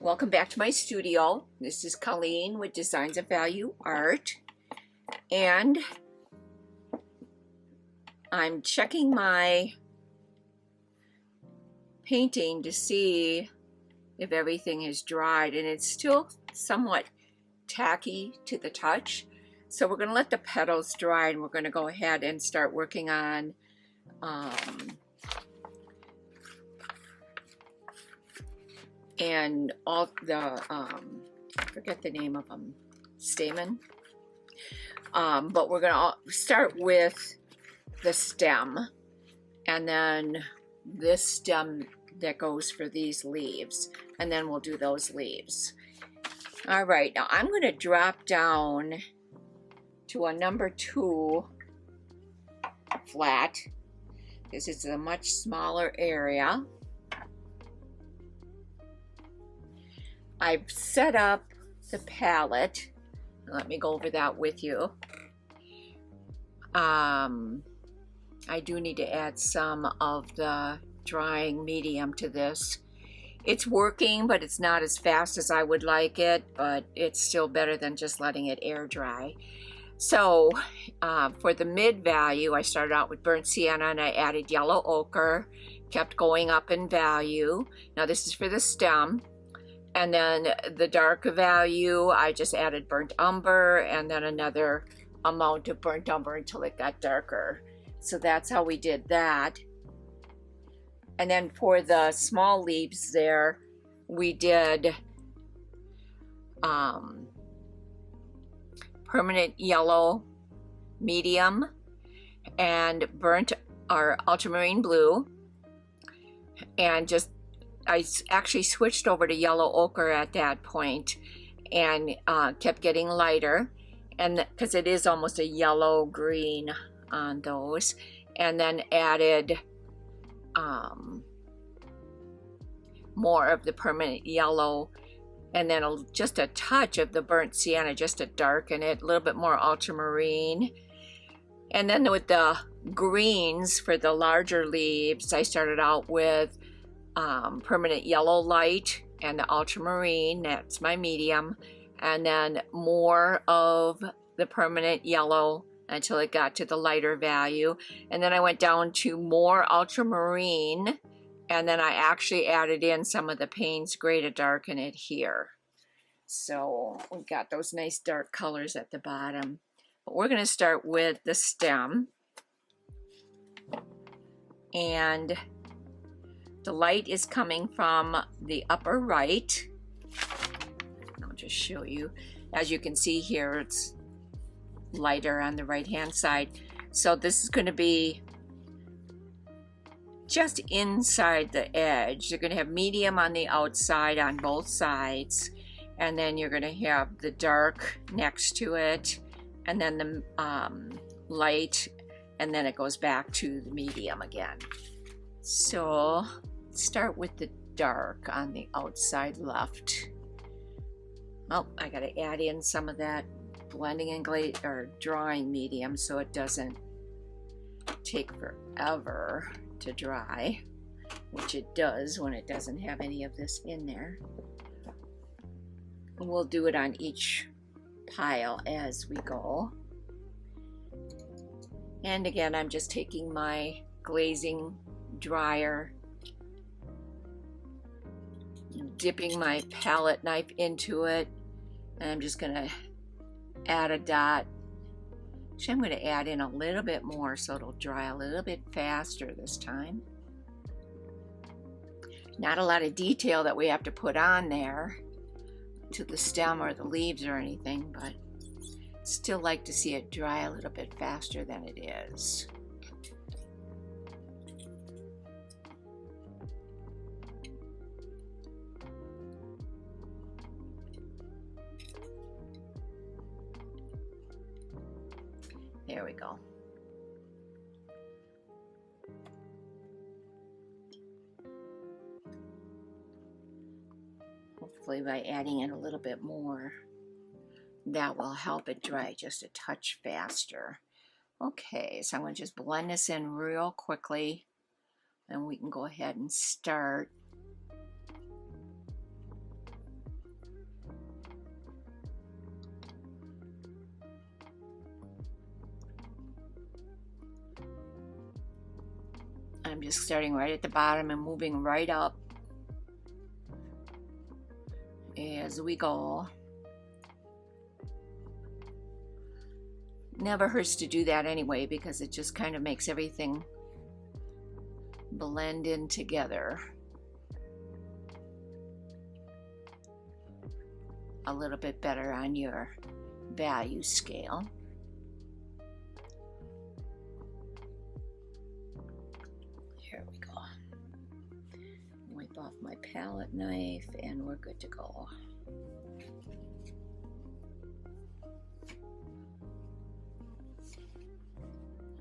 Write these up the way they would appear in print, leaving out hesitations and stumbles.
Welcome back to my studio. This is Colleen with Designs of Value Art, and I'm checking my painting to see if everything is dried, and it's still somewhat tacky to the touch. So we're going to let the petals dry, and we're going to go ahead and start working on and all the I forget the name of them, stamen, but we're gonna start with the stem, and then this stem that goes for these leaves, and then we'll do those leaves. All right, now I'm going to drop down to a number 2 flat because it's a much smaller area. I've set up the palette. Let me go over that with you. I do need to add some of the drying medium to this. It's working, but it's not as fast as I would like it, but it's still better than just letting it air dry. So for the mid value, I started out with burnt sienna and I added yellow ochre, kept going up in value. Now this is for the stem. And then the dark value, I just added burnt umber and then another amount of burnt umber until it got darker. So that's how we did that. And then for the small leaves there, we did permanent yellow medium and burnt or ultramarine blue, and just I actually switched over to yellow ochre at that point and kept getting lighter, and because it is almost a yellow green on those, and then added more of the permanent yellow, and then just a touch of the burnt sienna just to darken it, a little bit more ultramarine. And then with the greens for the larger leaves, I started out with permanent yellow light and the ultramarine, that's my medium, and then more of the permanent yellow until it got to the lighter value, and then I went down to more ultramarine, and then I actually added in some of the Paynes Gray to darken it here. So we've got those nice dark colors at the bottom, but we're going to start with the stem, and the light is coming from the upper right. I'll just show you. As you can see here, it's lighter on the right hand side. So this is going to be just inside the edge. You're going to have medium on the outside on both sides, and then you're going to have the dark next to it, and then the light, and then it goes back to the medium again. So start with the dark on the outside left. Oh, I got to add in some of that blending and glaze or drying medium so it doesn't take forever to dry, which it does when it doesn't have any of this in there. And we'll do it on each pile as we go. And again, I'm just taking my glazing dryer, dipping my palette knife into it, and I'm just going to add a dot. Actually, I'm going to add in a little bit more so it'll dry a little bit faster this time. Not a lot of detail that we have to put on there to the stem or the leaves or anything, but still like to see it dry a little bit faster than it is. There we go. Hopefully by adding in a little bit more, that will help it dry just a touch faster. Okay, so I'm going to just blend this in real quickly, and we can go ahead and start I'm just starting right at the bottom and moving right up as we go. Never hurts to do that anyway, because it just kind of makes everything blend in together a little bit better on your value scale. Here we go. Wipe off my palette knife and we're good to go.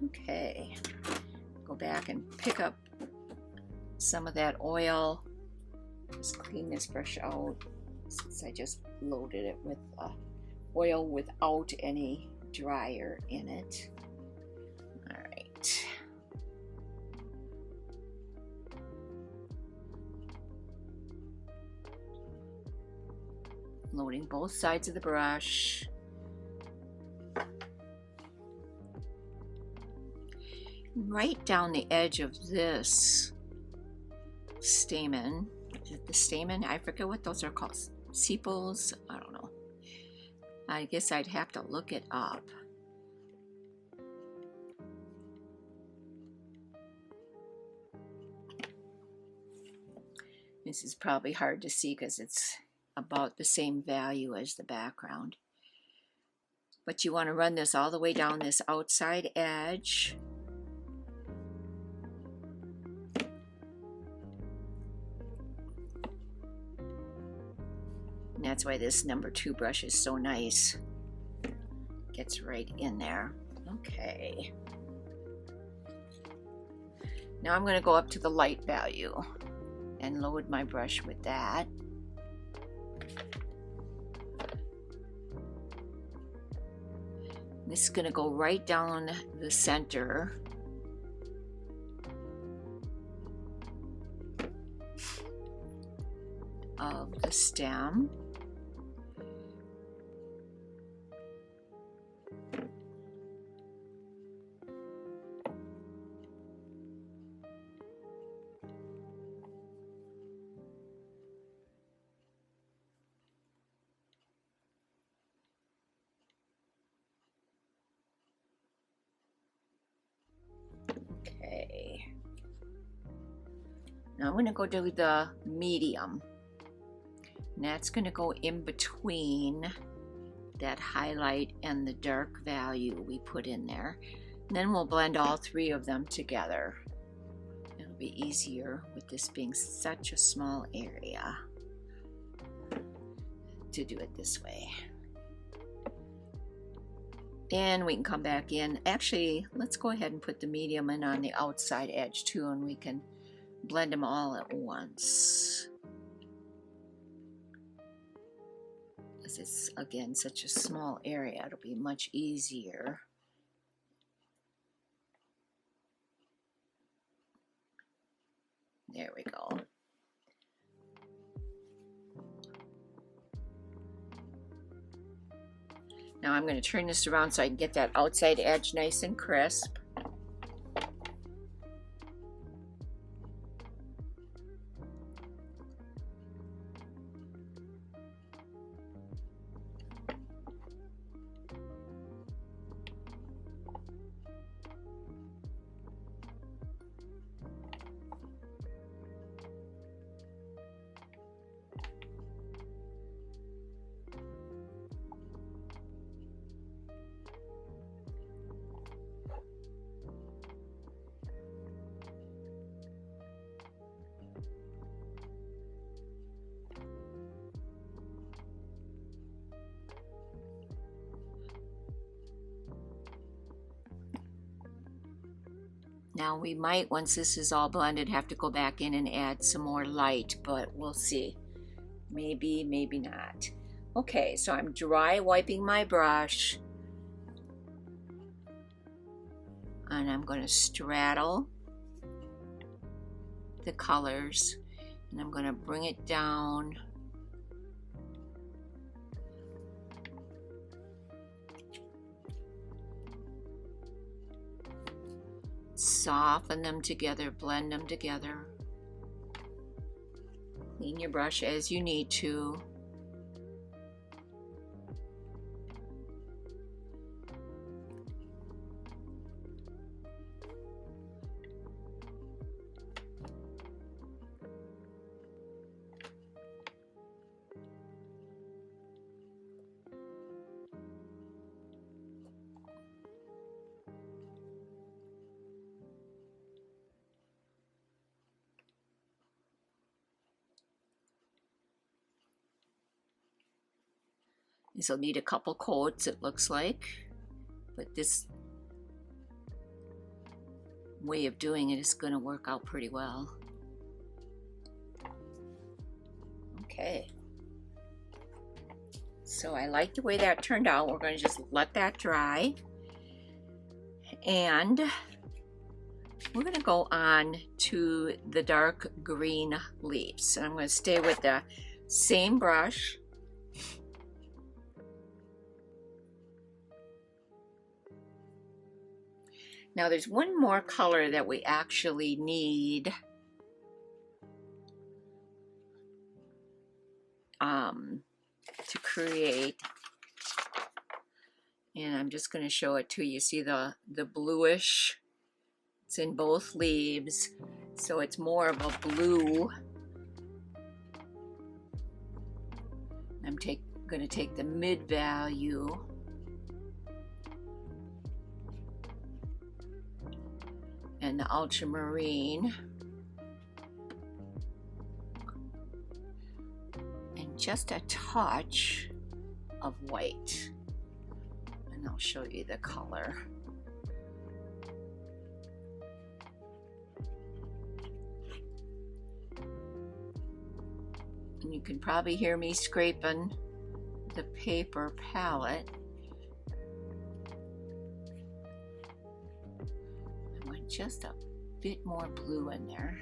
Okay, go back and pick up some of that oil. Just clean this brush out since I just loaded it with oil without any dryer in it. All right. Loading both sides of the brush. Right down the edge of this stamen. Is it the stamen? I forget what those are called. Sepals? I don't know. I guess I'd have to look it up. This is probably hard to see because it's about the same value as the background. But you want to run this all the way down this outside edge. And that's why this number 2 brush is so nice. Gets right in there. Okay. Now I'm going to go up to the light value and load my brush with that. This is going to go right down the center. Of the stem. Okay. Now I'm going to go to the medium. And that's going to go in between that highlight and the dark value we put in there. And then we'll blend all 3 of them together. It'll be easier with this being such a small area to do it this way. And we can come back in. Actually, let's go ahead and put the medium in on the outside edge too, and we can blend them all at once. Because it's, again, such a small area, it'll be much easier. There we go. Now I'm going to turn this around so I can get that outside edge nice and crisp. Now we might, once this is all blended, have to go back in and add some more light, but we'll see. Maybe, maybe not. Okay, so I'm dry wiping my brush. And I'm going to straddle the colors. And I'm going to bring it down. soften them together, blend them together. Clean your brush as you need to. This will need a couple coats, it looks like, but this way of doing it is going to work out pretty well. Okay, so I like the way that turned out. We're going to just let that dry, and we're going to go on to the dark green leaves. And I'm going to stay with the same brush. Now there's one more color that we actually need to create, and I'm just going to show it to you. See the bluish? It's in both leaves, so it's more of a blue. I'm going to take the mid value and the ultramarine and just a touch of white, and I'll show you the color. And you can probably hear me scraping the paper palette. Just a bit more blue in there.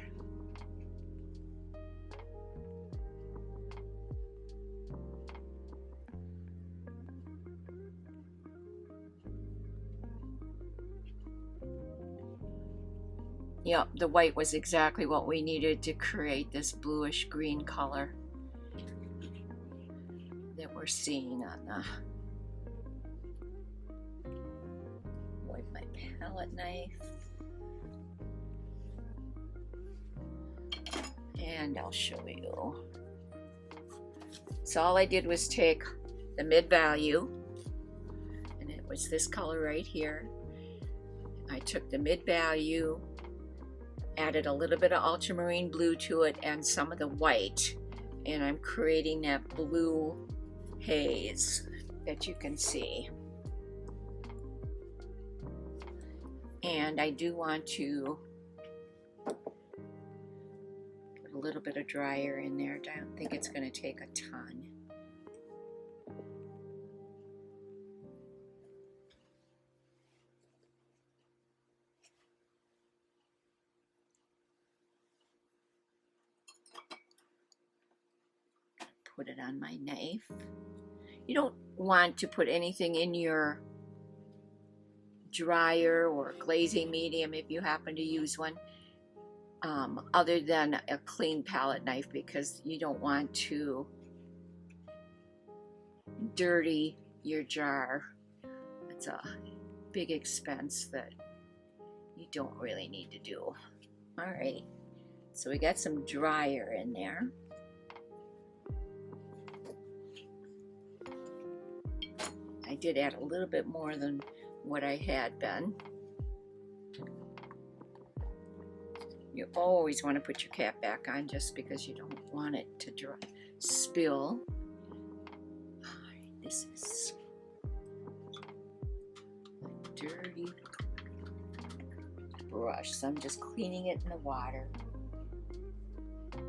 Yep, the white was exactly what we needed to create this bluish green color that we're seeing on the with my palette knife. And I'll show you. So all I did was take the mid value, and it was this color right here. I took the mid value, added a little bit of ultramarine blue to it and some of the white, and I'm creating that blue haze that you can see. And I do want to a little bit of drier in there. I don't think it's going to take a ton. Put it on my knife. You don't want to put anything in your dryer or glazing medium if you happen to use one. Other than a clean palette knife, because you don't want to dirty your jar. It's a big expense that you don't really need to do. All right, so we got some drier in there. I did add a little bit more than what I had been. You always want to put your cap back on just because you don't want it to spill. This is a dirty brush, so I'm just cleaning it in the water,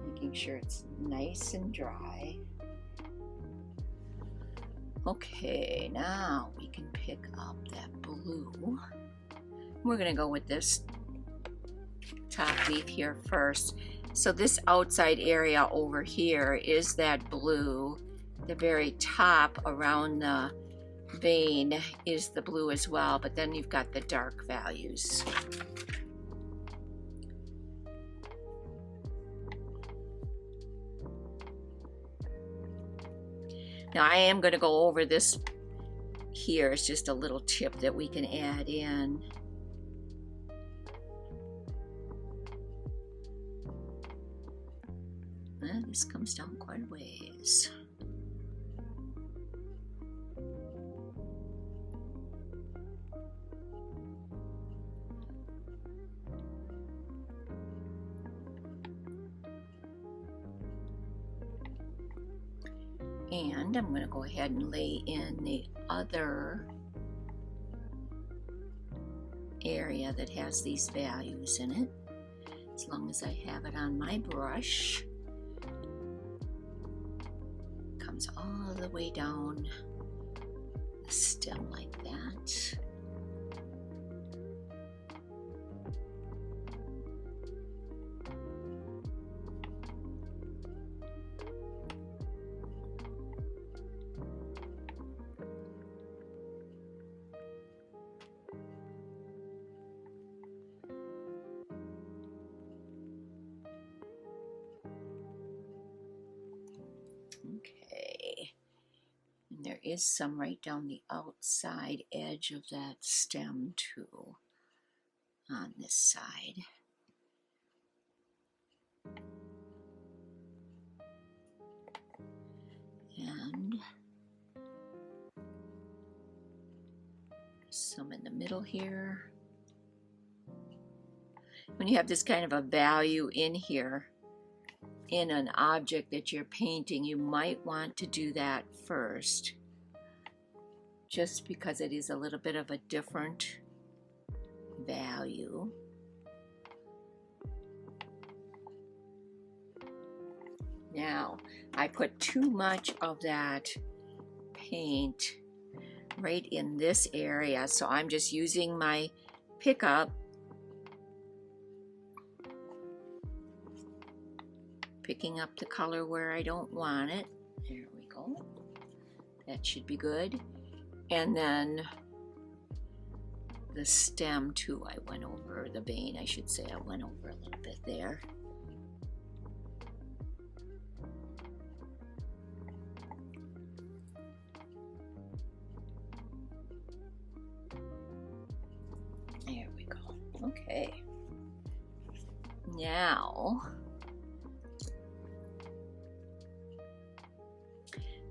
making sure it's nice and dry. Okay, now we can pick up that blue. We're going to go with this top leaf here first. So this outside area over here is that blue. The very top around the vein is the blue as well, but then you've got the dark values. Now I am going to go over this here. It's just a little tip that we can add in. And this comes down quite a ways. And I'm going to go ahead and lay in the other area that has these values in it, as long as I have it on my brush. Comes all the way down the stem like that. Okay, and there is some right down the outside edge of that stem too, on this side. And some in the middle here. When you have this kind of a value in here, in an object that you're painting, you might want to do that first, just because it is a little bit of a different value. Now, I put too much of that paint right in this area, so I'm just using my pickup, picking up the color where I don't want it. There we go. That should be good. And then the stem too, I went over, the vein I should say, I went over a little bit there. There we go. Okay. Now,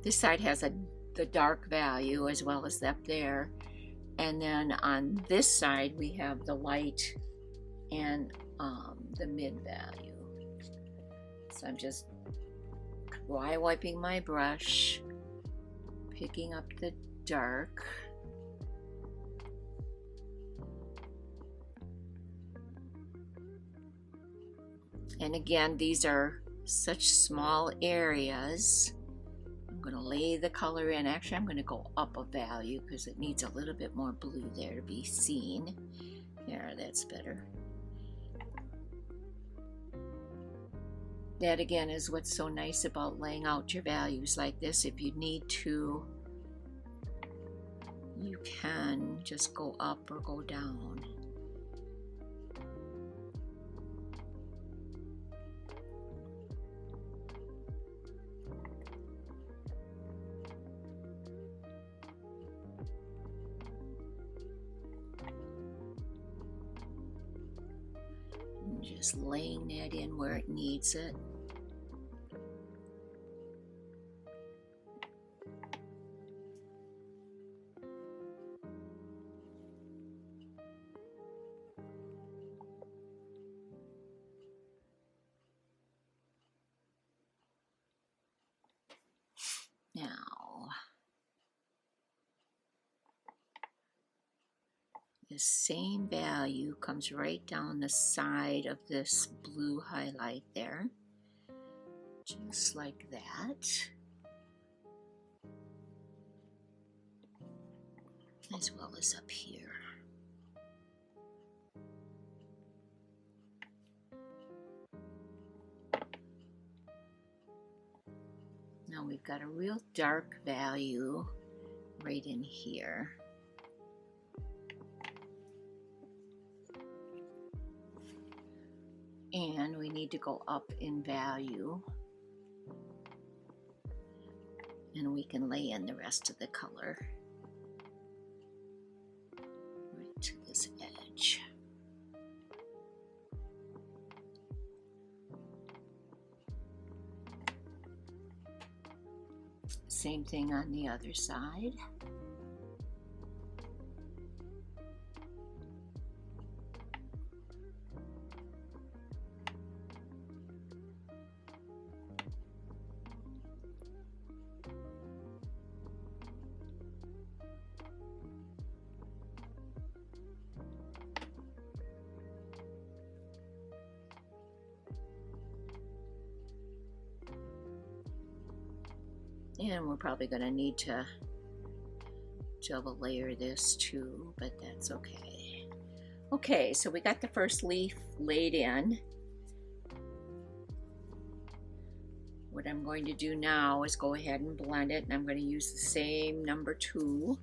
this side has the dark value as well as up there. And then on this side, we have the light and the mid value. So I'm just dry wiping my brush, picking up the dark. And again, these are such small areas. I'm going to lay the color in. Actually, I'm going to go up a value because it needs a little bit more blue there to be seen. There, that's better. That again is what's so nice about laying out your values like this. If you need to, you can just go up or go down. Just laying that in where it needs it. Now, the same value comes right down the side of this blue highlight there, just like that, as well as up here. Now we've got a real dark value right in here. And we need to go up in value. And we can lay in the rest of the color right to this edge. Same thing on the other side. And we're probably going to need to double layer this too, but that's okay. Okay, so we got the first leaf laid in. What I'm going to do now is go ahead and blend it, and I'm going to use the same number 2.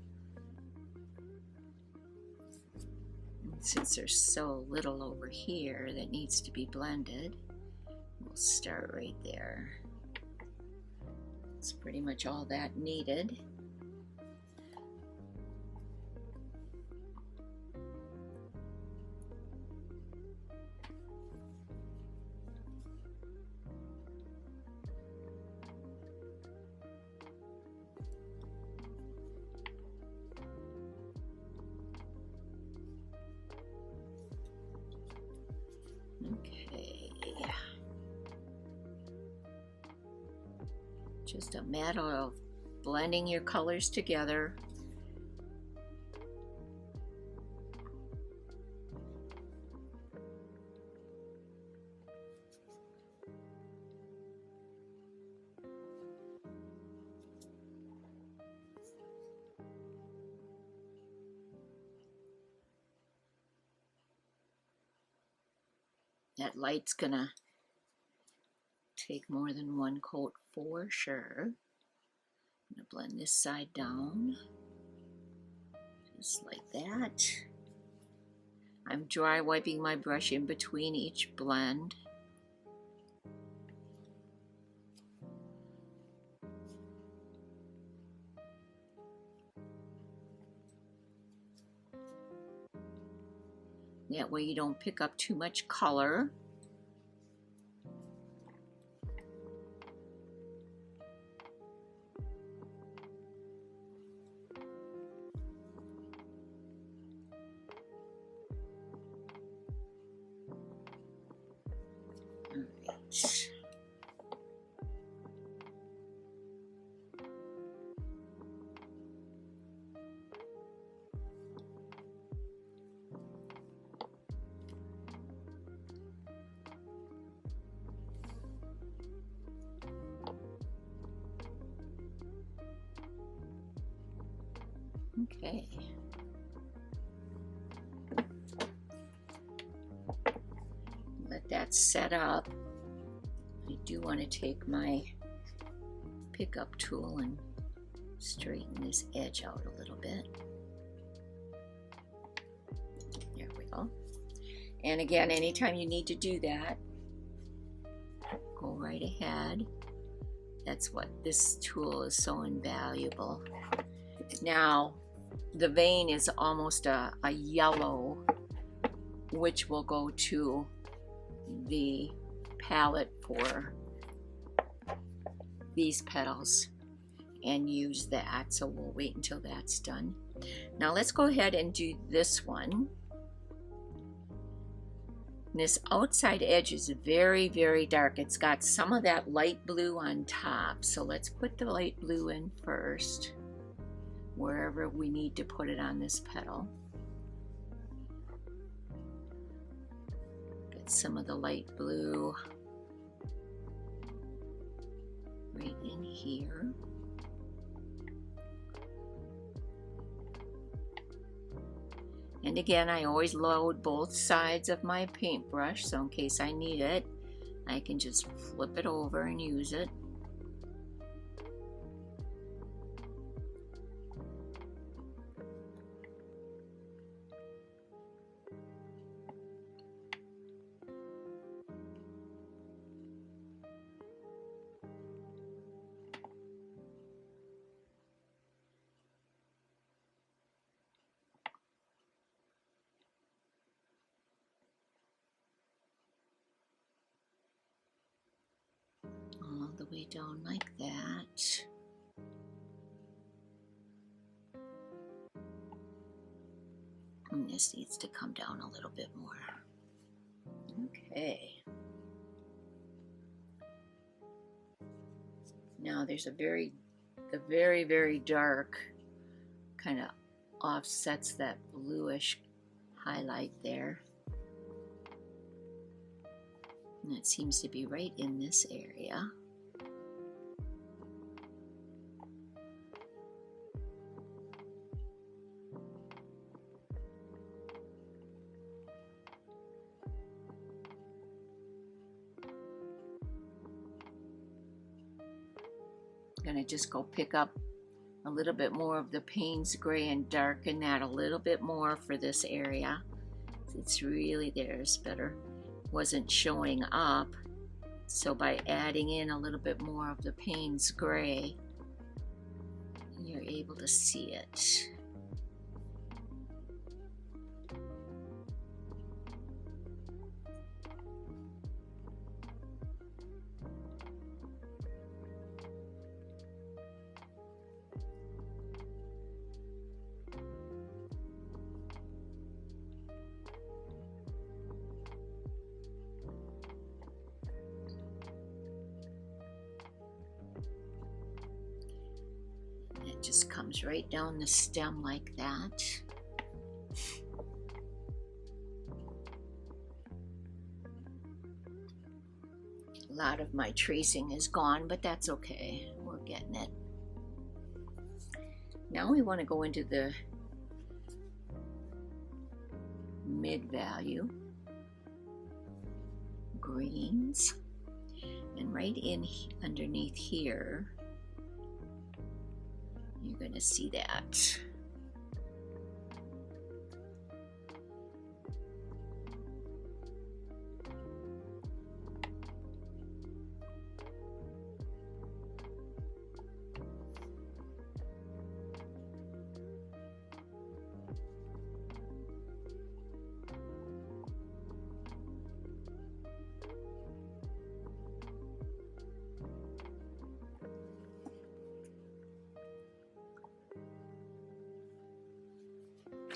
Since there's so little over here that needs to be blended, we'll start right there. It's pretty much all that needed. Okay. Just a matter of blending your colors together. That light's gonna take more than one coat for sure. I'm gonna blend this side down, just like that. I'm dry wiping my brush in between each blend. That way you don't pick up too much color. All right. Okay. Let that set up. I do want to take my pickup tool and straighten this edge out a little bit. There we go. And again, anytime you need to do that, go right ahead. That's what this tool is so invaluable. Now, the vein is almost a yellow, which will go to the palette for these petals and use that. So we'll wait until that's done. Now let's go ahead and do this one. This outside edge is very, very dark. It's got some of that light blue on top. So let's put the light blue in first, wherever we need to put it on this petal. Get some of the light blue right in here. And again, I always load both sides of my paintbrush, so in case I need it, I can just flip it over and use it. the way down like that. And this needs to come down a little bit more. Okay. Now there's the very, very dark kind of offsets that bluish highlight there. And it seems to be right in this area. I'm gonna just go pick up a little bit more of the Paynes Gray and darken that a little bit more for this area. It's really there. It's better. Wasn't showing up, so by adding in a little bit more of the Paynes Gray, you're able to see it. It just comes right down the stem like that. A lot of my tracing is gone, but that's okay. We're getting it. Now we want to go into the mid-value greens, and right in underneath here you're going to see that.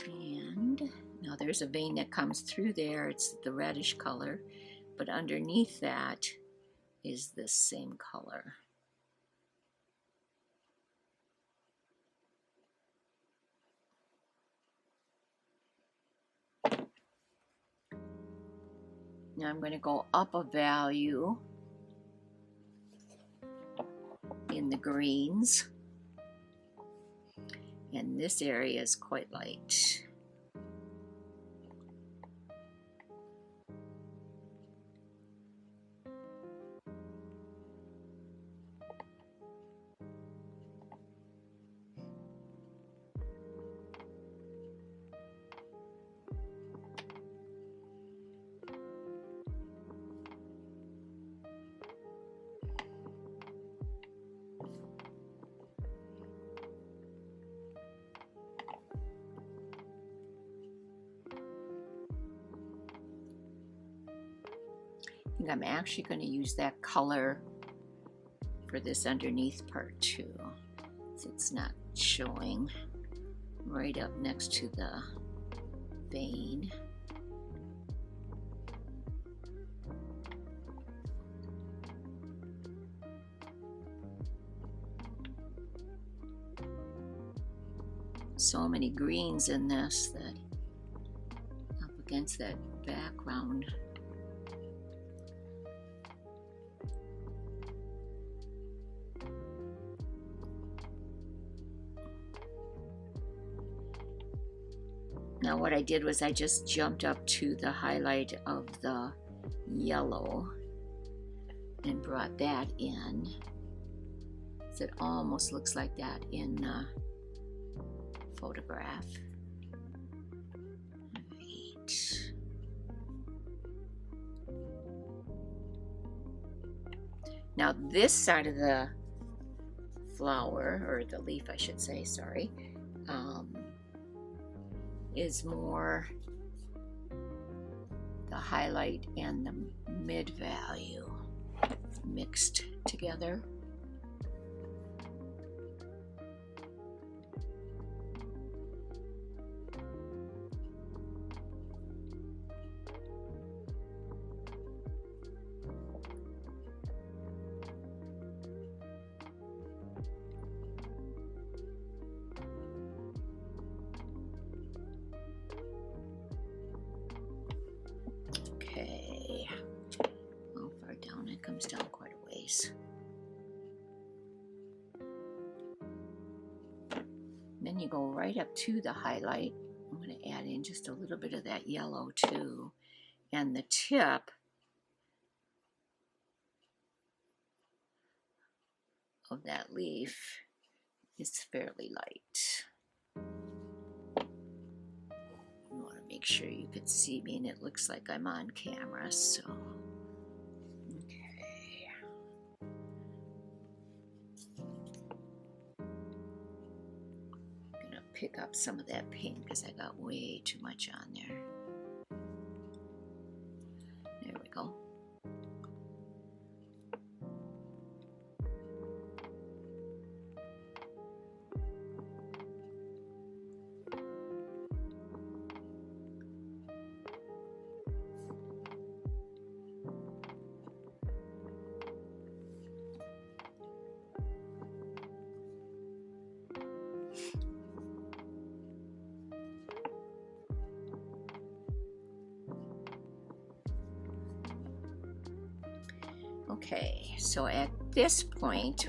And now there's a vein that comes through there. It's the reddish color, but underneath that is the same color. Now I'm going to go up a value in the greens. And this area is quite light. I think I'm actually going to use that color for this underneath part too, so it's not showing right up next to the vein. So many greens in this that up against that background. Now what I did was I just jumped up to the highlight of the yellow and brought that in. So it almost looks like that in the photograph. Right. Now this side of the flower, or the leaf I should say, sorry, is more the highlight and the mid value. mixed together. Okay, how far down? It comes down quite a ways. Then you go right up to the highlight. I'm going to add in just a little bit of that yellow too. And the tip of that leaf is fairly light. You want to make sure you can see me, and it looks like I'm on camera, so okay. I'm gonna pick up some of that pink because I got way too much on there. There we go. Okay, so at this point,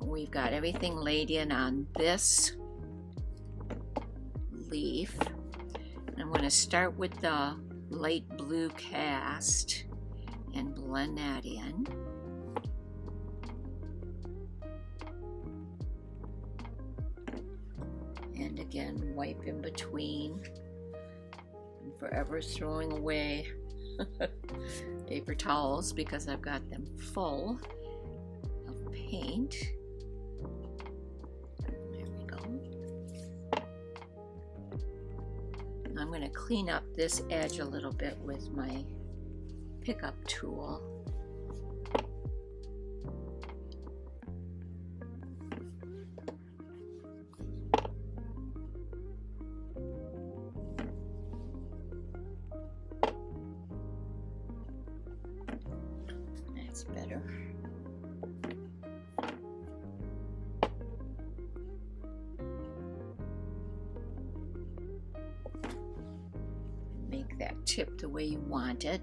we've got everything laid in on this leaf. I'm going to start with the light blue cast and blend that in. And again, wipe in between. I'm forever throwing away paper towels because I've got them full of paint. There we go. I'm going to clean up this edge a little bit with my pickup tool. Better. Make that tip the way you want it.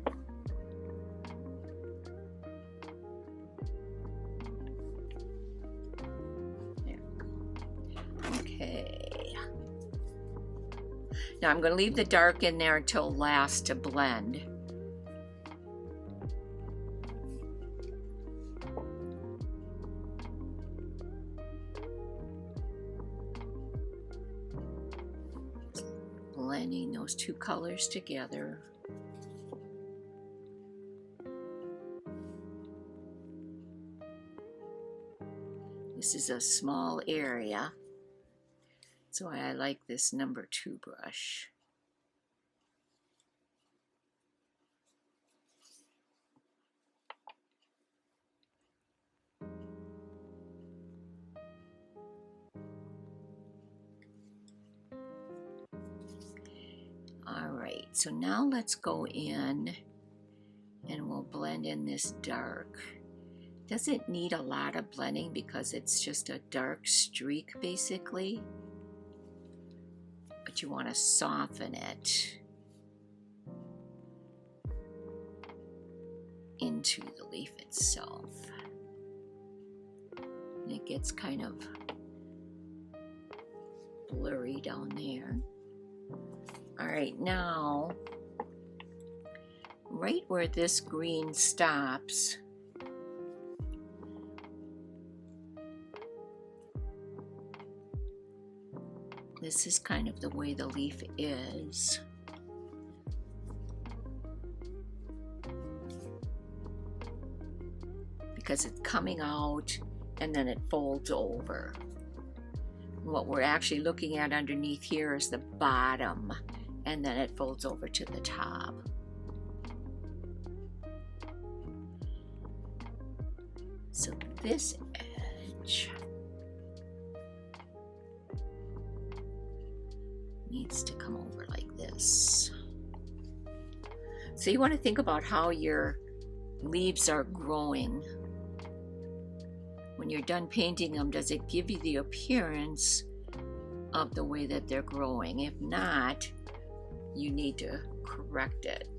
There we go. Okay. Now I'm going to leave the dark in there until last to blend. Blending those two colors together. This is a small area, so I like this number 2 brush. Alright, so now let's go in and we'll blend in this dark. Doesn't need a lot of blending because it's just a dark streak basically, but you want to soften it into the leaf itself. And it gets kind of blurry down there. All right, now, right where this green stops, this is kind of the way the leaf is. Because it's coming out and then it folds over. What we're actually looking at underneath here is the bottom, and then it folds over to the top. So this edge needs to come over like this. So you want to think about how your leaves are growing. When you're done painting them, does it give you the appearance of the way that they're growing? If not, you need to correct it.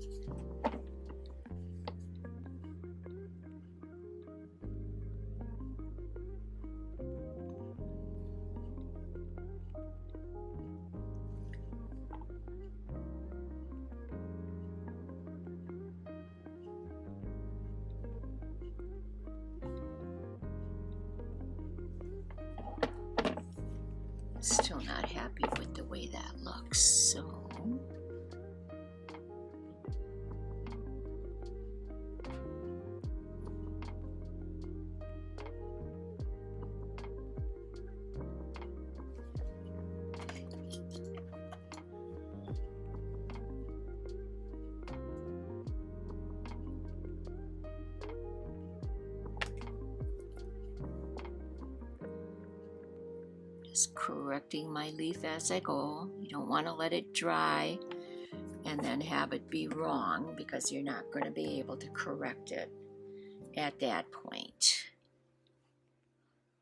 Still not happy with the way that looks, so correcting my leaf as I go. You don't want to let it dry and then have it be wrong, because you're not going to be able to correct it at that point.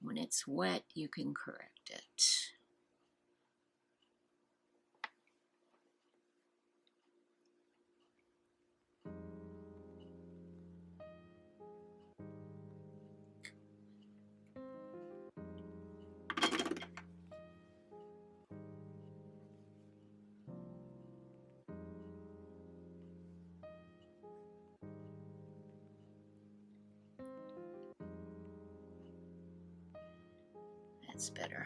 When it's wet, you can correct it. That's better.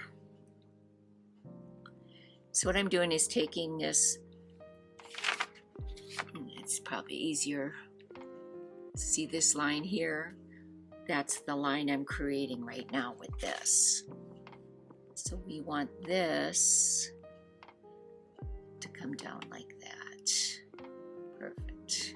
So what I'm doing is taking this, it's probably easier. See this line here? That's the line I'm creating right now with this. So we want this to come down like that. Perfect.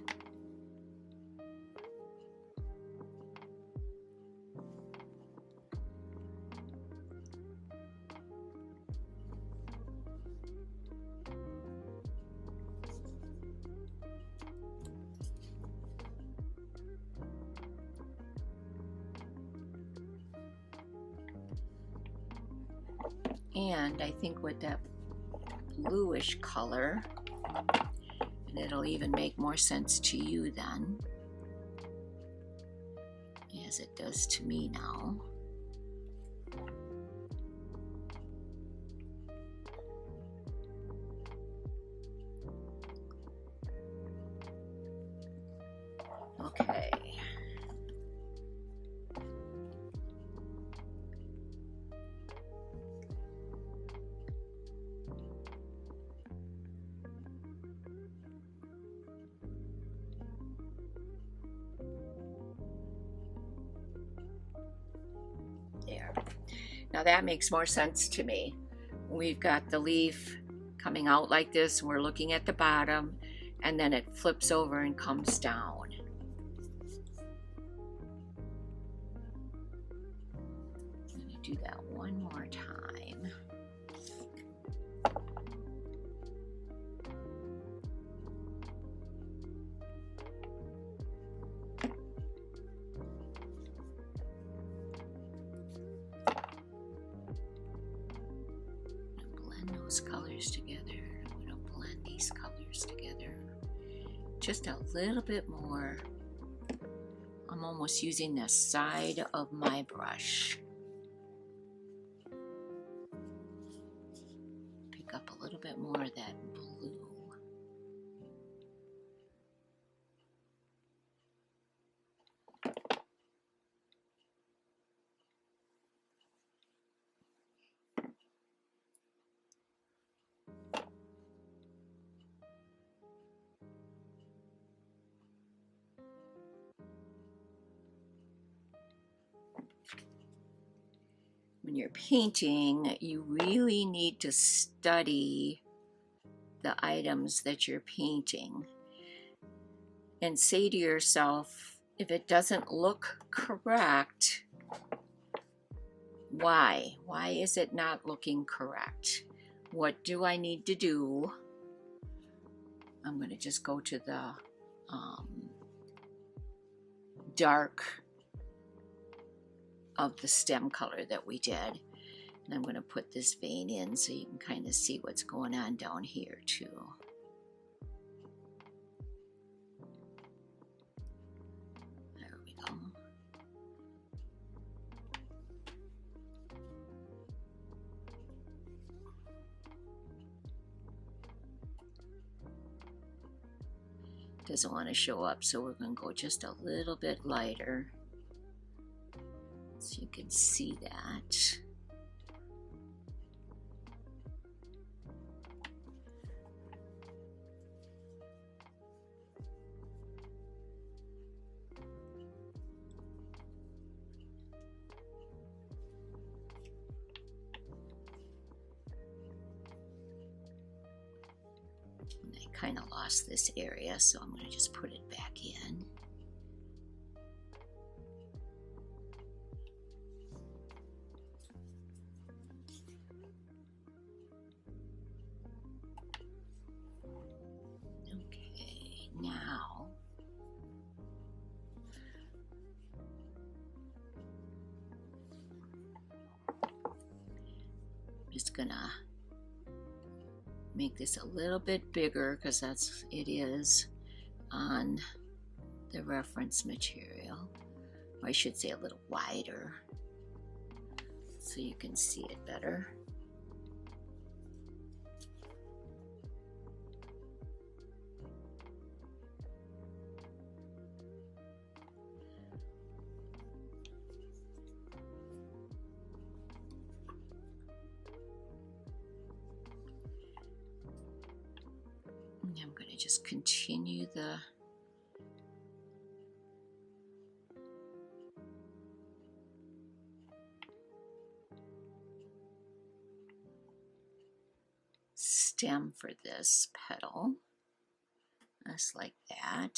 And I think with that bluish color, and it'll even make more sense to you then, as it does to me now. Okay. There. Now that makes more sense to me. We've got the leaf coming out like this, we're looking at the bottom, and then it flips over and comes down. I'm going to do that one more time. Colors together. I'm going to blend these colors together just a little bit more. I'm almost using the side of my brush. Pick up a little bit more of that blue. When you're painting, you really need to study the items that you're painting and say to yourself, if it doesn't look correct, why? Why is it not looking correct? What do I need to do? I'm going to just go to the dark of the stem color that we did. And I'm going to put this vein in so you can kind of see what's going on down here too. There we go. Doesn't want to show up, so we're going to go just a little bit lighter so you can see that. Kind of lost this area, so I'm going to just put it back in. Okay, now I'm just gonna make this a little bit bigger because that's it is on the reference material, or I should say a little wider so you can see it better. I'm going to just continue the stem for this petal, just like that.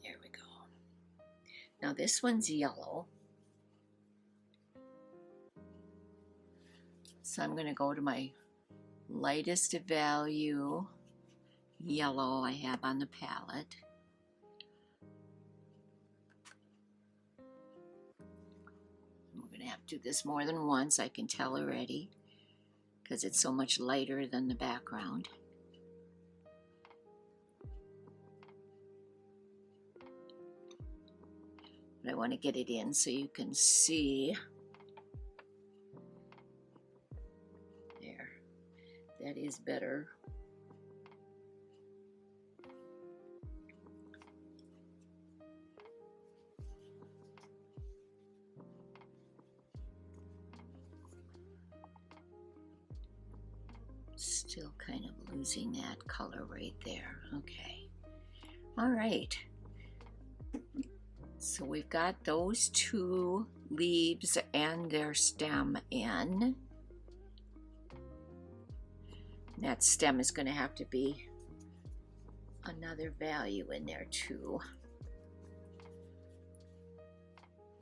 There we go. Now this one's yellow. So I'm going to go to my lightest value yellow I have on the palette. We're going to have to do this more than once, I can tell already, because it's so much lighter than the background. But I want to get it in so you can see. That is better. Still kind of losing that color right there. Okay. All right. So we've got those two leaves and their stem in. That stem is going to have to be another value in there too.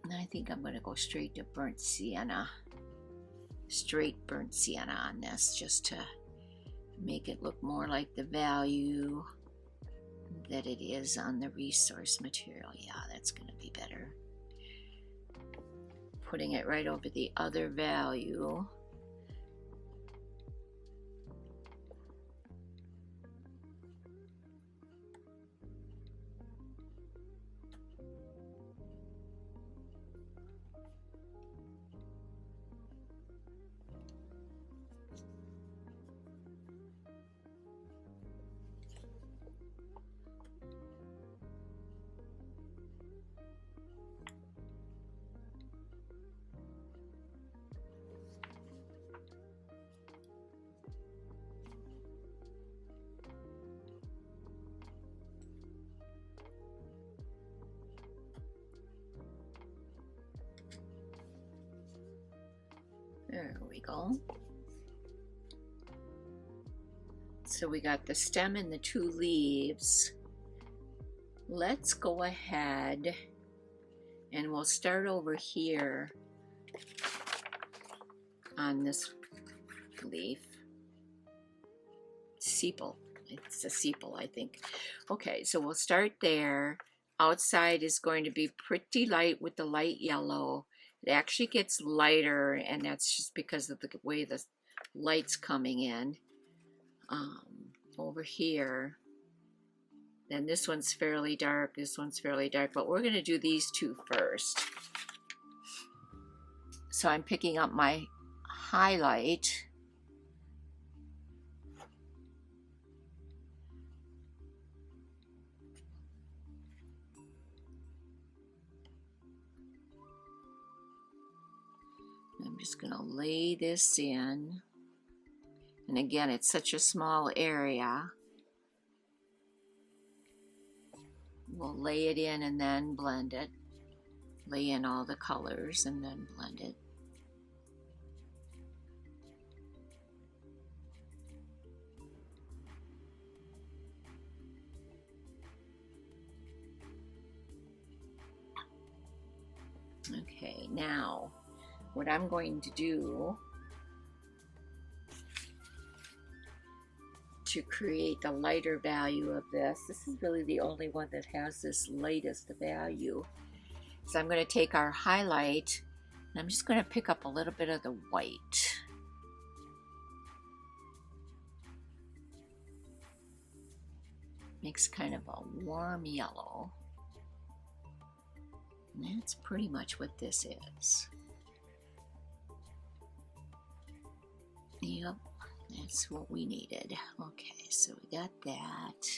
And I think I'm going to go straight to burnt sienna. Straight burnt sienna on this, just to make it look more like the value that it is on the resource material. Yeah, that's going to be better. Putting it right over the other value. There we go. So we got the stem and the 2 leaves. Let's go ahead and we'll start over here on this leaf. Sepal. It's a sepal, I think. Okay, so we'll start there. Outside is going to be pretty light with the light yellow. It actually gets lighter, and that's just because of the way the light's coming in. Over here, then this one's fairly dark, this one's fairly dark, but we're going to do these 2 first. So I'm picking up my highlight. I'm just going to lay this in. And again, it's such a small area. We'll lay it in and then blend it. Lay in all the colors and then blend it. Okay, now what I'm going to do to create the lighter value of this is really the only one that has this lightest value. So I'm going to take our highlight and I'm just going to pick up a little bit of the white. Makes kind of a warm yellow. And that's pretty much what this is. Yep, that's what we needed. Okay, so we got that.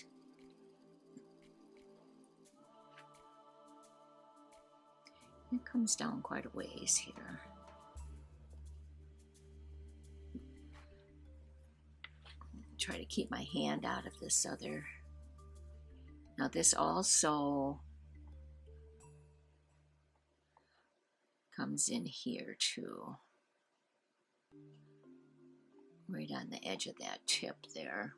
It comes down quite a ways here. Try to keep my hand out of this other. Now this also comes in here too. Right on the edge of that tip there.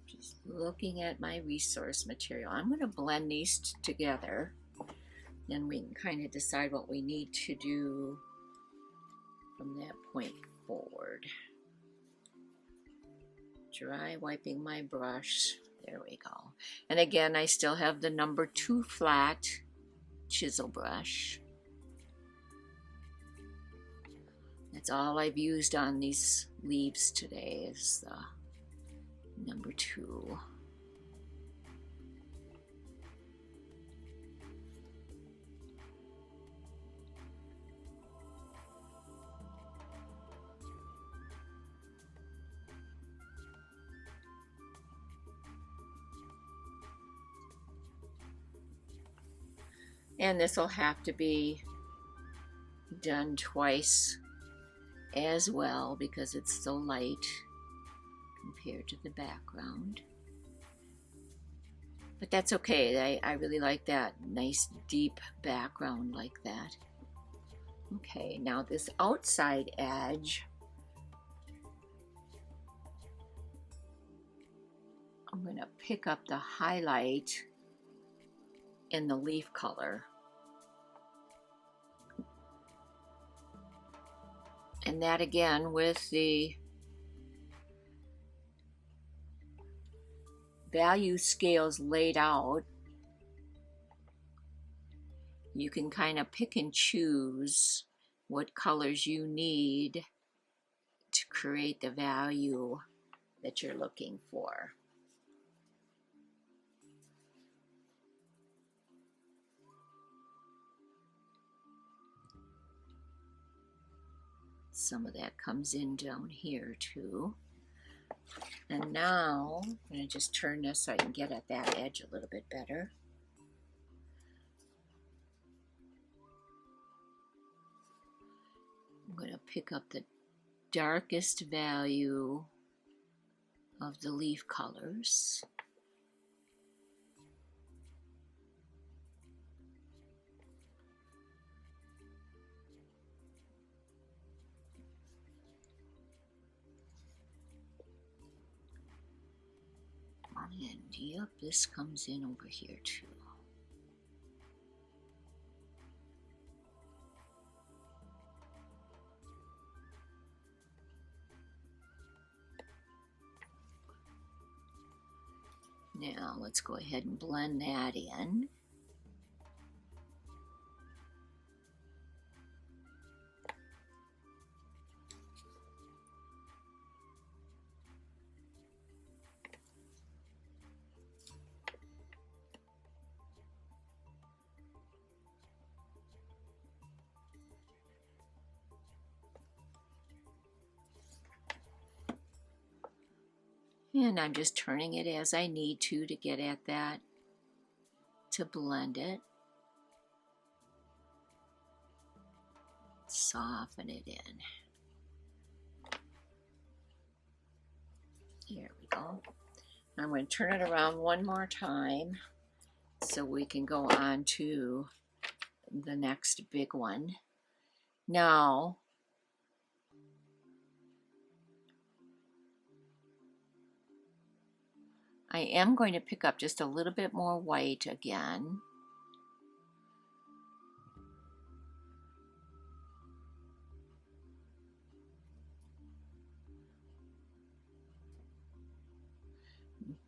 Just looking at my resource material. I'm going to blend these together. Then we can kind of decide what we need to do from that point forward. Dry wiping my brush. There we go. And again, I still have the number 2 flat chisel brush. That's all I've used on these leaves today is the number 2. And this will have to be done twice as well because it's so light compared to the background. But that's okay. I really like that nice deep background like that. Okay, now this outside edge, I'm going to pick up the highlight in the leaf color. And that again with the value scales laid out, you can kind of pick and choose what colors you need to create the value that you're looking for. Some of that comes in down here too. And now I'm going to just turn this so I can get at that edge a little bit better. I'm going to pick up the darkest value of the leaf colors. And yep, this comes in over here too. Now let's go ahead and blend that in. And I'm just turning it as I need to get at that, to blend it. Soften it in. Here we go. I'm going to turn it around one more time so we can go on to the next big one. Now, I am going to pick up just a little bit more white again.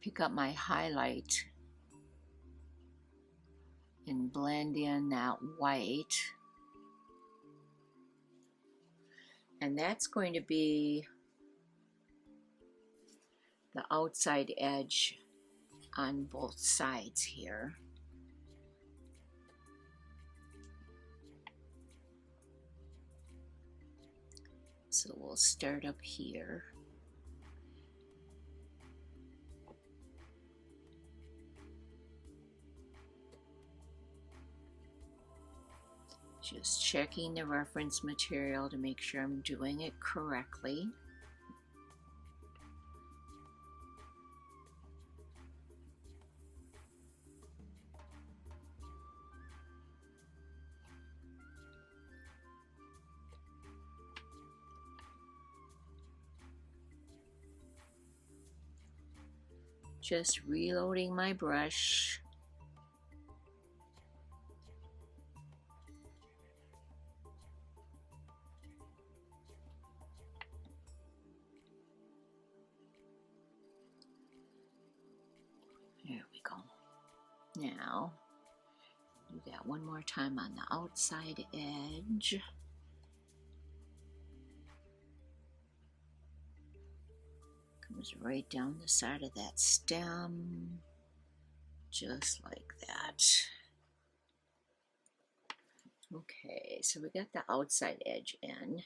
Pick up my highlight and blend in that white. And that's going to be the outside edge on both sides here. So we'll start up here. Just checking the reference material to make sure I'm doing it correctly. Just reloading my brush. There we go. Now, do that one more time on the outside edge. Comes right down the side of that stem, just like that. Okay, so we got the outside edge in.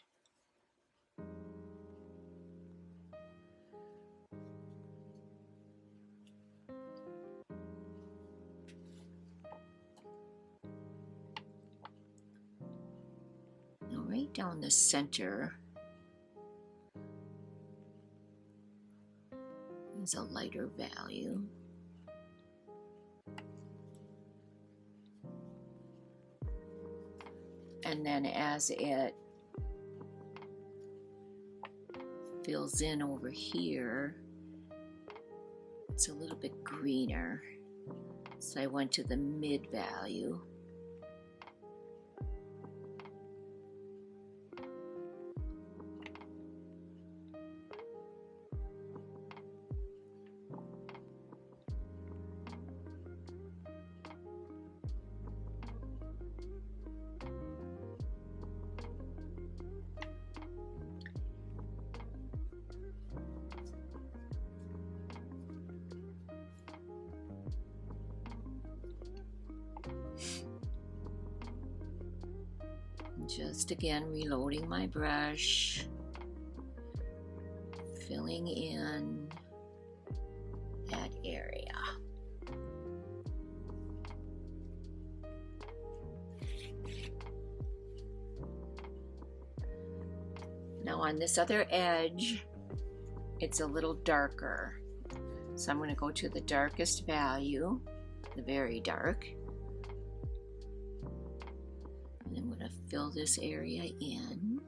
Now right down the center is a lighter value. And then as it fills in over here, it's a little bit greener. So I went to the mid value. Just again reloading my brush, filling in that area. Now on this other edge, it's a little darker. So I'm going to go to the darkest value, the very dark. And I'm going to fill this area in.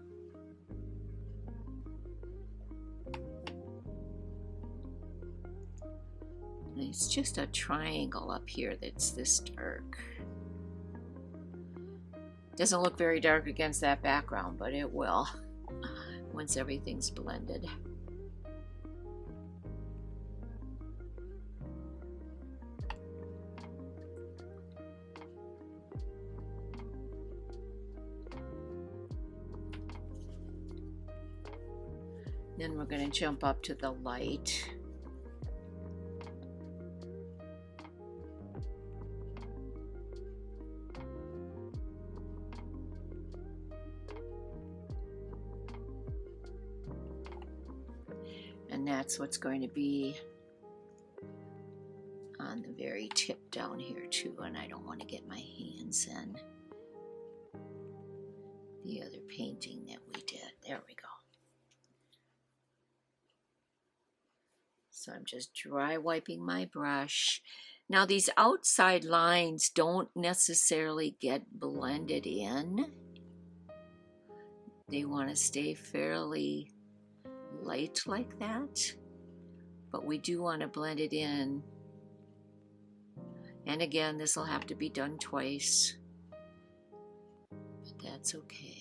And it's just a triangle up here that's this dark. Doesn't look very dark against that background, but it will once everything's blended. Then we're going to jump up to the light. And that's what's going to be on the very tip down here too, and I don't want to get my hands in the other painting that we did. There we go. So I'm just dry wiping my brush. Now these outside lines don't necessarily get blended in. They want to stay fairly light like that, but we do want to blend it in. And again, this will have to be done twice, but that's okay.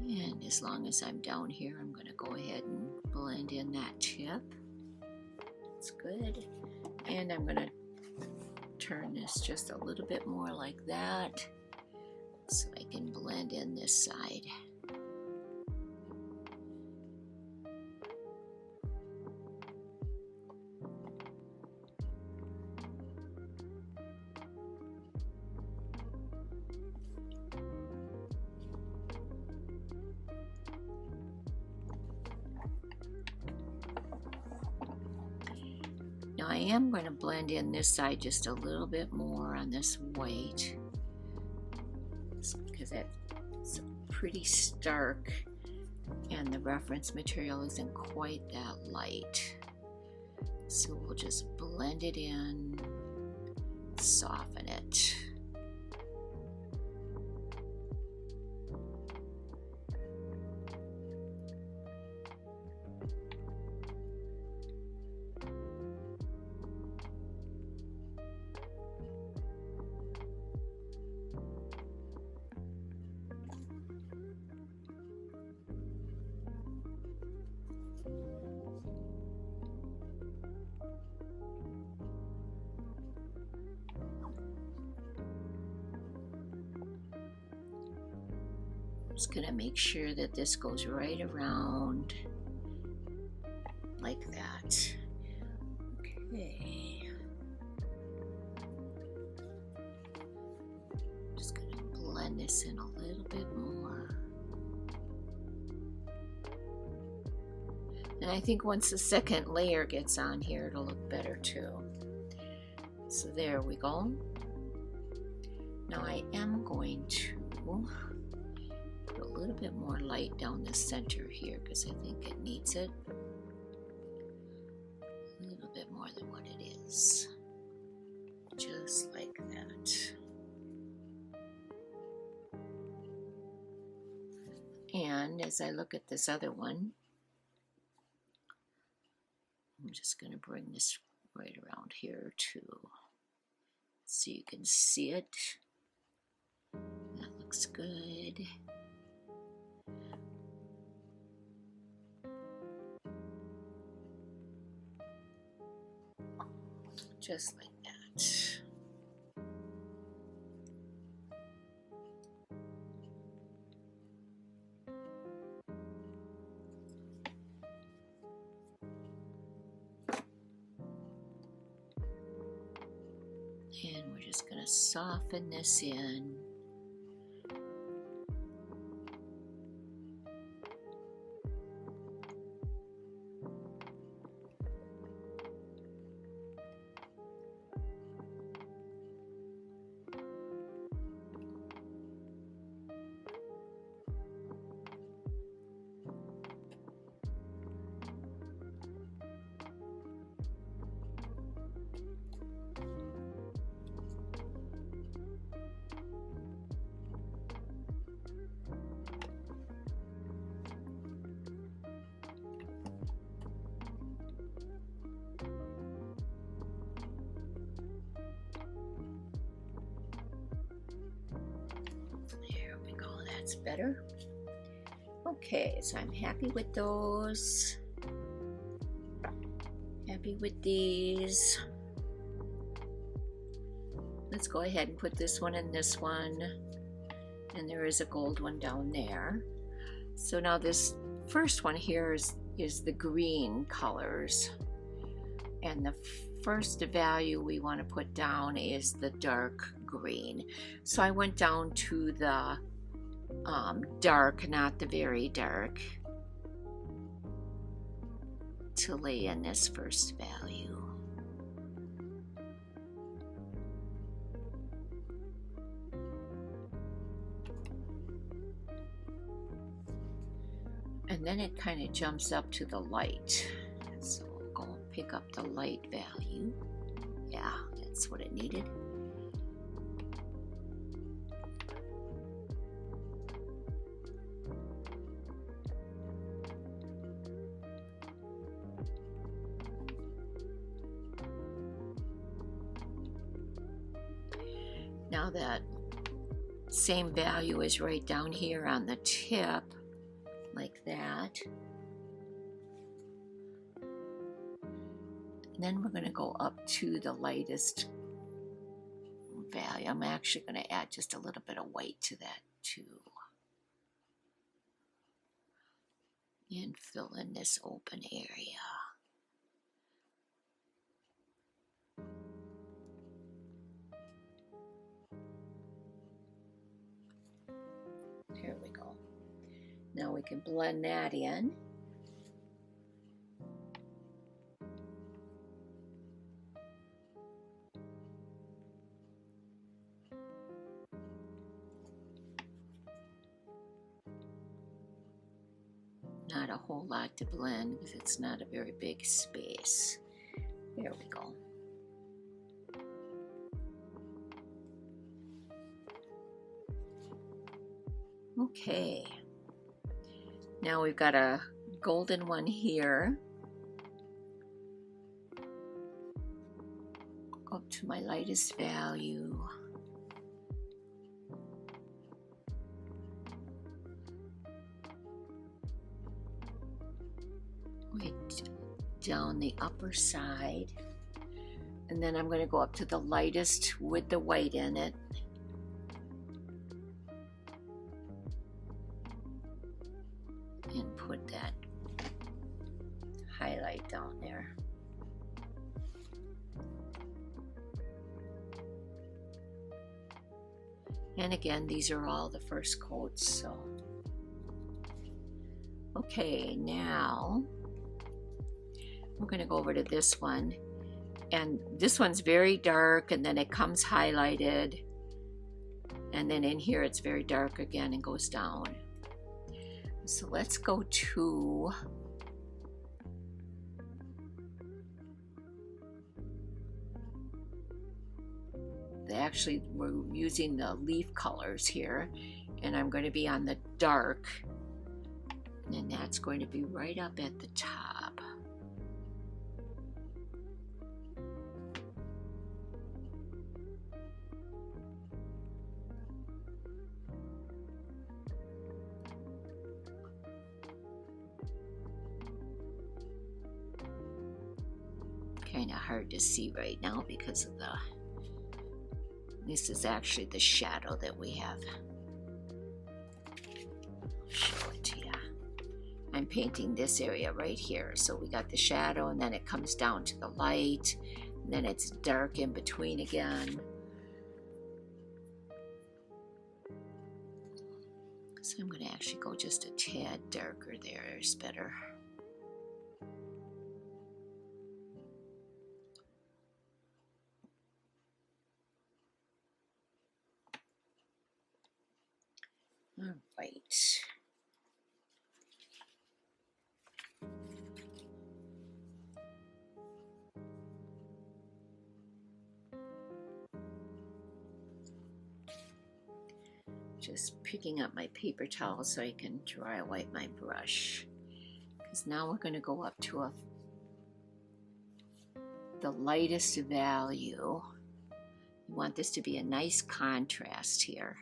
And as long as I'm down here, I'm going to go ahead and blend in that tip. That's good. And I'm going to turn this just a little bit more like that so I can blend in this side. Now I am going to blend in this side just a little bit more on this white because it's pretty stark and the reference material isn't quite that light. So we'll just blend it in, soften it. Just gonna make sure that this goes right around like that. Okay. Just gonna blend this in a little bit more. And I think once the second layer gets on here, it'll look better too. So there we go. Now I am going to put a little bit more light down the center here because I think it needs it. A little bit more than what it is. Just like that. And as I look at this other one, I'm just going to bring this right around here too, so you can see it. That looks good. Just like that. And we're just going to soften this in. that's better. Okay, so I'm happy with those. Happy with these. Let's go ahead and put this one in this one. And there is a gold one down there. So now this first one here is the green colors. And the first value we want to put down is the dark green. So I went down to the dark, not the very dark, to lay in this first value. And then it kind of jumps up to the light. So we'll go pick up the light value. Yeah, that's what it needed. Now that same value is right down here on the tip, like that. And then we're going to go up to the lightest value. I'm actually going to add just a little bit of white to that too. And fill in this open area. There we go. Now we can blend that in. Not a whole lot to blend because it's not a very big space. There we go. Okay. Now we've got a golden one here. Go up to my lightest value. Right down the upper side. And then I'm going to go up to the lightest with the white in it. And put that highlight down there. And again, these are all the first coats, so. Okay, now we're going to go over to this one. And this one's very dark, and then it comes highlighted. And then in here it's very dark again and goes down. So let's go to actually we're using the leaf colors here, and I'm going to be on the dark, and that's going to be right up at the top. Kind of hard to see right now because of this is actually the shadow that we have. I'll show it to you. I'm painting this area right here. So we got the shadow, and then it comes down to the light, and then it's dark in between again. So I'm going to actually go just a tad darker there. It's better. All right. Just picking up my paper towel so I can dry wipe my brush. Because now we're going to go up to the lightest value. You want this to be a nice contrast here.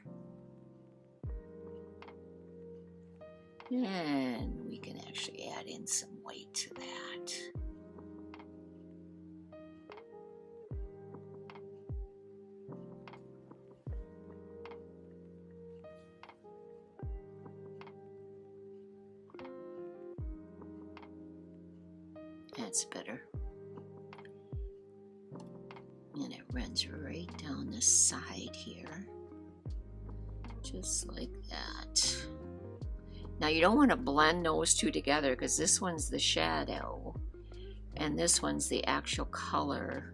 And we can actually add in some white to that. That's better. And it runs right down the side here, just like that. Now you don't want to blend those two together because this one's the shadow and this one's the actual color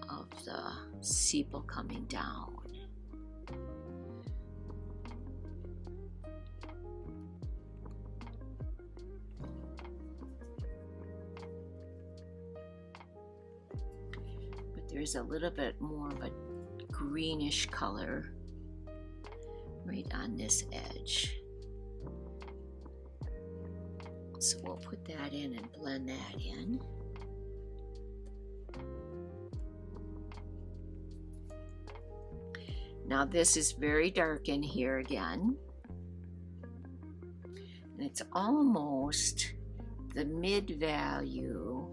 of the sepal coming down. But there's a little bit more of a greenish color right on this edge. So we'll put that in and blend that in. Now this is very dark in here again. And it's almost the mid value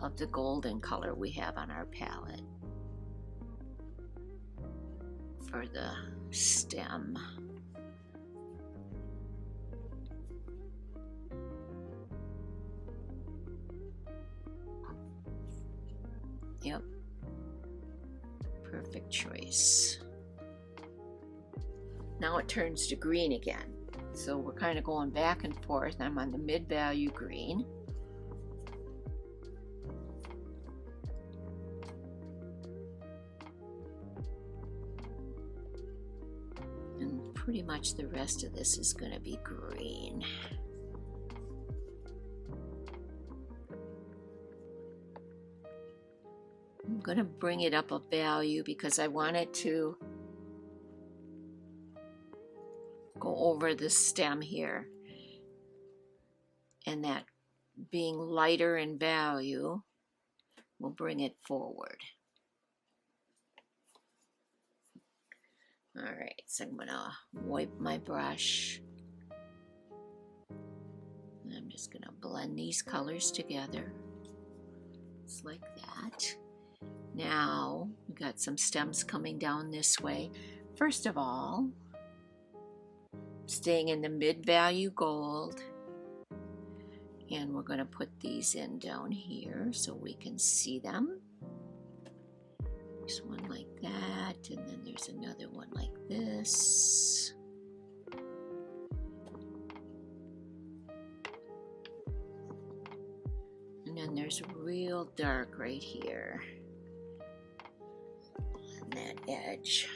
of the golden color we have on our palette for the stem. Yep, perfect choice. Now it turns to green again. So we're kind of going back and forth. I'm on the mid-value green. And pretty much the rest of this is going to be green. I'm going to bring it up a value because I want it to go over the stem here, and that being lighter in value will bring it forward. All right, so I'm going to wipe my brush. And I'm just going to blend these colors together. It's like that. Now, we got some stems coming down this way. First of all, staying in the mid-value gold, and we're going to put these in down here so we can see them. There's one like that, and then there's another one like this. And then there's real dark right here on that edge.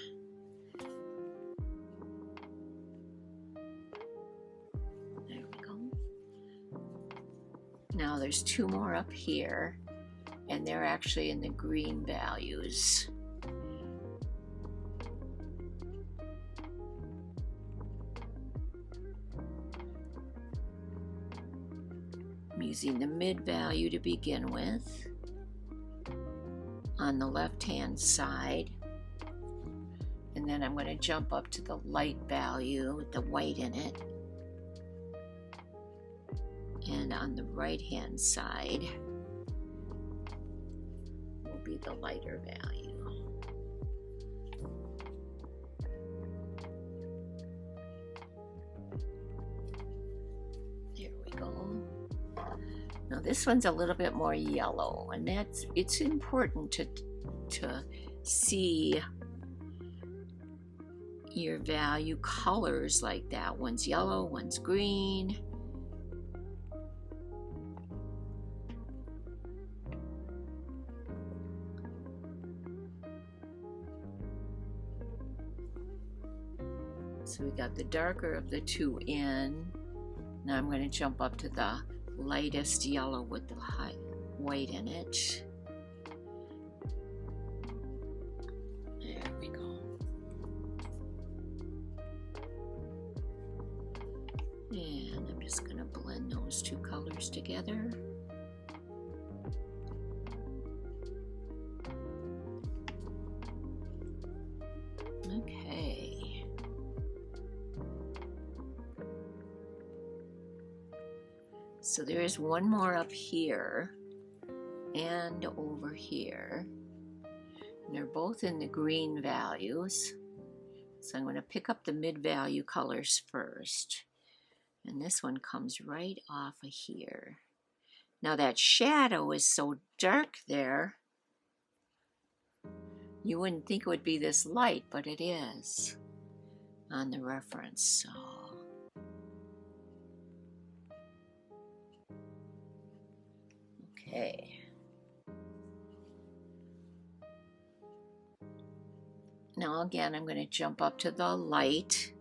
There we go. Now there's two more up here, and they're actually in the green values. I'm using the mid value to begin with on the left hand side, and then I'm going to jump up to the light value with the white in it, and on the right hand side will be the lighter value. There we go. Now this one's a little bit more yellow, and it's important to see your value colors like that. One's yellow, one's green. So we got the darker of the two in. Now I'm going to jump up to the lightest yellow with the high white in it. There we go. And I'm just going to blend those two colors together. Okay. So there is one more up here and over here. And they're both in the green values. So I'm going to pick up the mid-value colors first. And this one comes right off of here. Now that shadow is so dark there, you wouldn't think it would be this light, but it is on the reference. So okay. Now again, I'm going to jump up to the light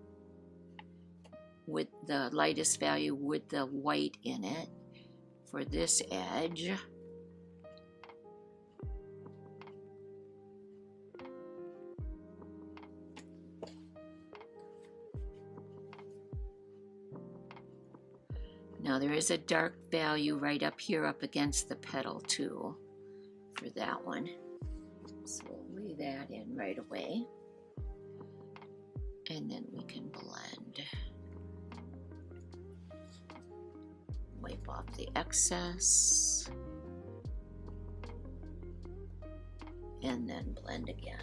with the lightest value with the white in it for this edge. Now there is a dark value right up here up against the petal too for that one. So we'll lay that in right away. And then we can blend. Wipe off the excess. And then blend again.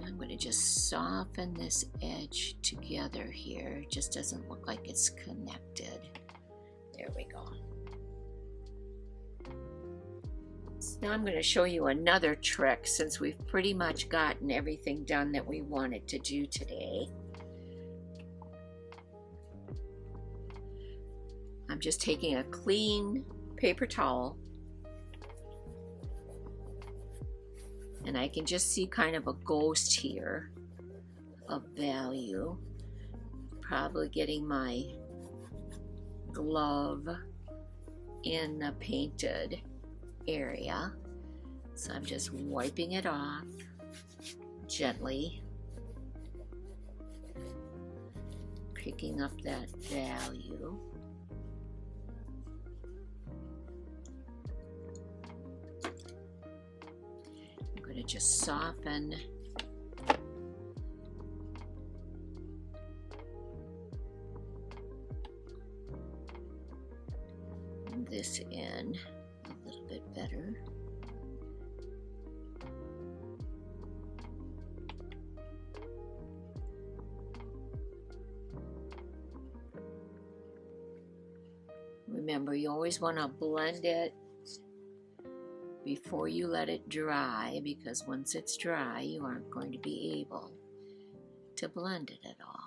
I'm going to just soften this edge together here. It just doesn't look like it's connected. There we go. So now I'm going to show you another trick since we've pretty much gotten everything done that we wanted to do today. I'm just taking a clean paper towel and I can just see kind of a ghost here of value. Probably getting my glove in the painted area. So I'm just wiping it off gently, picking up that value. I'm going to just soften this in a little bit better. Remember, you always want to blend it before you let it dry, because once it's dry, you aren't going to be able to blend it at all.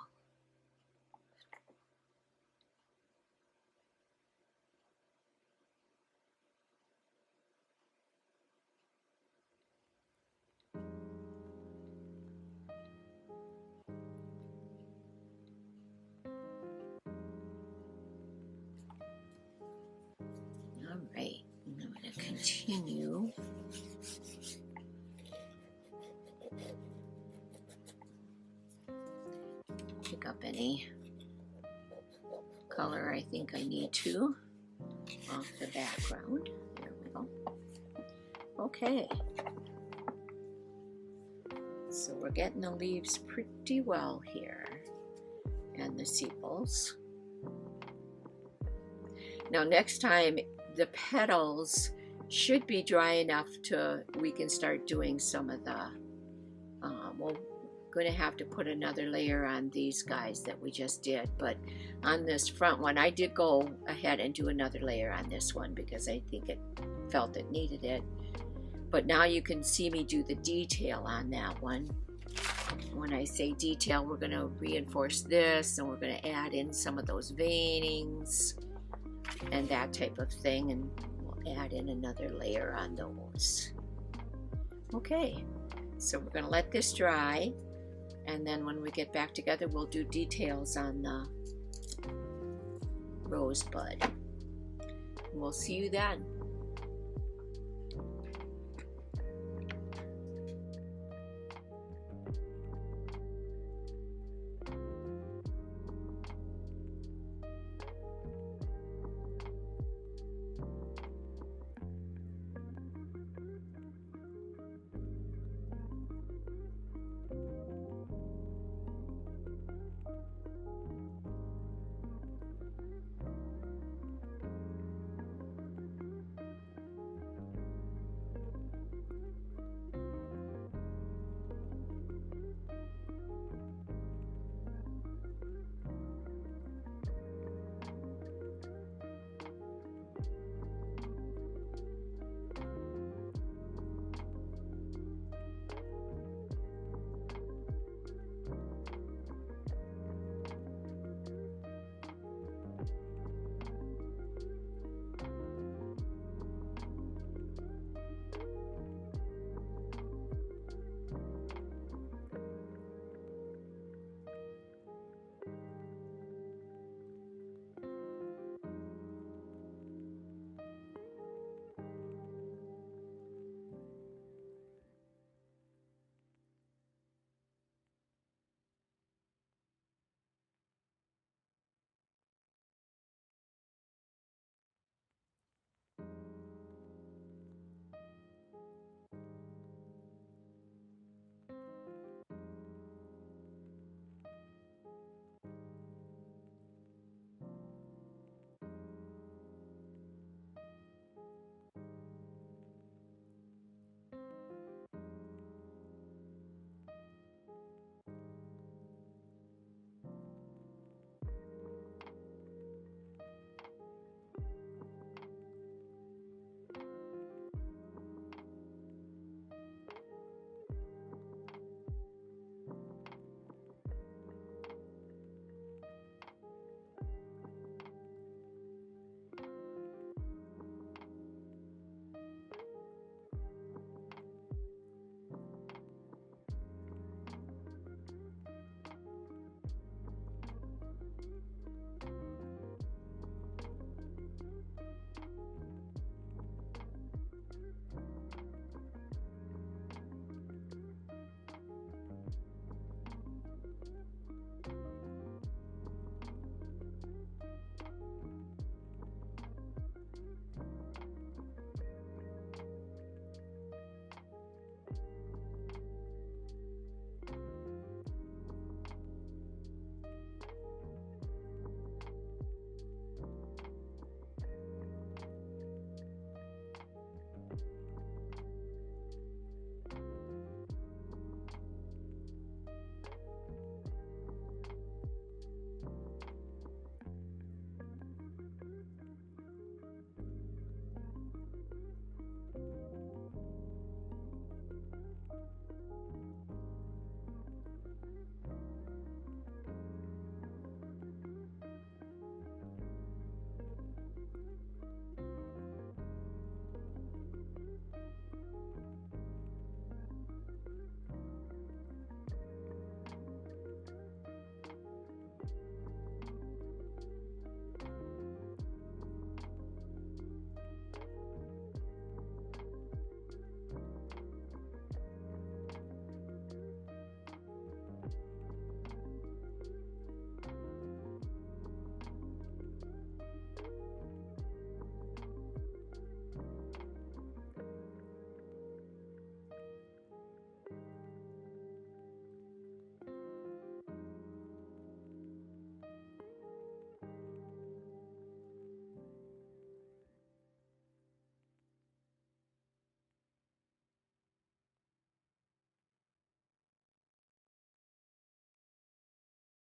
Alright, I'm going to continue. Pick up any color I think I need to off the background. There we go. Okay. So we're getting the leaves pretty well here, and the sepals. Now next time, the petals should be dry enough to we can start doing some of the we're going to have to put another layer on these guys that we just did, but on this front one I did go ahead and do another layer on this one because I think it felt it needed it. But now you can see me do the detail on that one. When I say detail, we're going to reinforce this and we're going to add in some of those veinings and that type of thing, and we'll add in another layer on those. Okay, so we're going to let this dry, and then when we get back together we'll do details on the rosebud. We'll see you then.